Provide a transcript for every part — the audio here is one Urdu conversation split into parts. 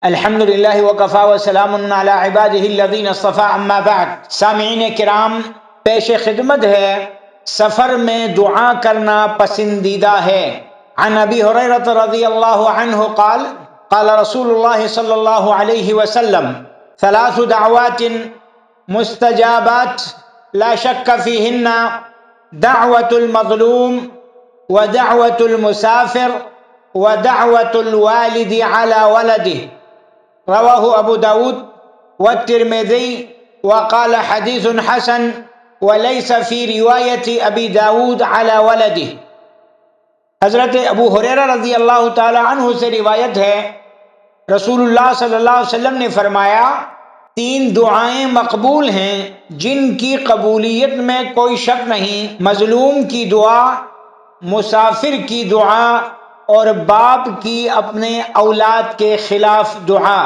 الحمدللہ وکفی وسلام علی عبادہ الذین اصطفی اما بعد۔ سامعین کرام، پیش خدمت ہے سفر میں دعا کرنا پسندیدہ ہے۔ عن ابی ہریرہ رضی اللہ عنہ قال قال رسول اللہ صلی اللہ علیہ وسلم ثلاث دعوات مستجابات لا شک فیہن دعوت المظلوم ودعوت المسافر ودعوت الوالد علی ولده، رواہ ابو داود والترمذی وقال حدیث حسن وليس فی روایت ابی داود علی ولده۔ حضرت ابو ہریرہ رضی اللہ تعالی عنہ سے روایت ہے، رسول اللہ صلی اللہ علیہ وسلم نے فرمایا، تین دعائیں مقبول ہیں جن کی قبولیت میں کوئی شک نہیں: مظلوم کی دعا، مسافر کی دعا، اور باپ کی اپنے اولاد کے خلاف دعا۔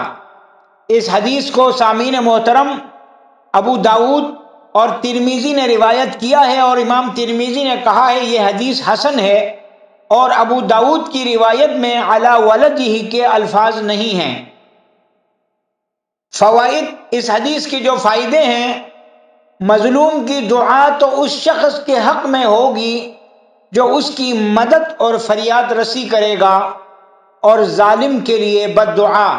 اس حدیث کو سامعین محترم ابو داود اور ترمذی نے روایت کیا ہے، اور امام ترمذی نے کہا ہے یہ حدیث حسن ہے، اور ابو داود کی روایت میں علی ولدہ کے الفاظ نہیں ہیں۔ فوائد اس حدیث کے جو فائدے ہیں: مظلوم کی دعا تو اس شخص کے حق میں ہوگی جو اس کی مدد اور فریاد رسی کرے گا، اور ظالم کے لیے بد دعا۔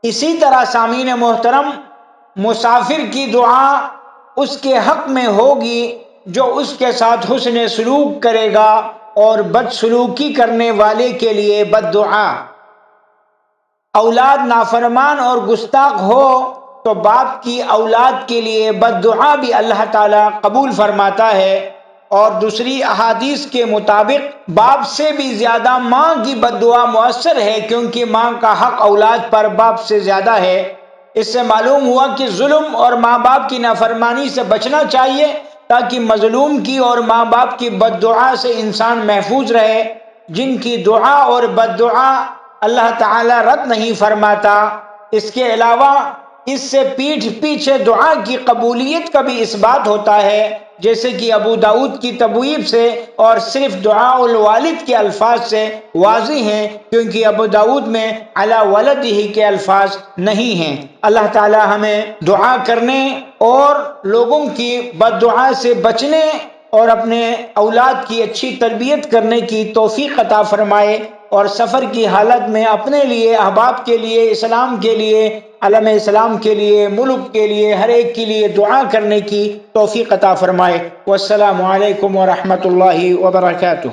اسی طرح سامعین محترم، مسافر کی دعا اس کے حق میں ہوگی جو اس کے ساتھ حسن سلوک کرے گا، اور بد سلوکی کرنے والے کے لیے بد دعا۔ اولاد نافرمان اور گستاخ ہو تو باپ کی اولاد کے لیے بد دعا بھی اللہ تعالیٰ قبول فرماتا ہے، اور دوسری احادیث کے مطابق باپ سے بھی زیادہ ماں کی بد دعا مؤثر ہے، کیونکہ ماں کا حق اولاد پر باپ سے زیادہ ہے۔ اس سے معلوم ہوا کہ ظلم اور ماں باپ کی نافرمانی سے بچنا چاہیے، تاکہ مظلوم کی اور ماں باپ کی بد دعا سے انسان محفوظ رہے، جن کی دعا اور بد دعا اللہ تعالیٰ رد نہیں فرماتا۔ اس کے علاوہ اس سے پیٹھ پیچھے دعا کی قبولیت کا بھی اس بات ہوتا ہے، جیسے کہ ابو داود کی تبویب سے اور صرف دعاء الوالد کے الفاظ سے واضح ہیں، کیونکہ ابو داود میں علی ولدہ کے الفاظ نہیں ہیں۔ اللہ تعالی ہمیں دعا کرنے اور لوگوں کی بد دعا سے بچنے اور اپنے اولاد کی اچھی تربیت کرنے کی توفیق عطا فرمائے، اور سفر کی حالت میں اپنے لیے، احباب کے لیے، اسلام کے لیے، عالم اسلام کے لیے، ملک کے لیے، ہر ایک کے لیے دعا کرنے کی توفیق عطا فرمائے۔ والسلام علیکم ورحمۃ اللہ وبرکاتہ۔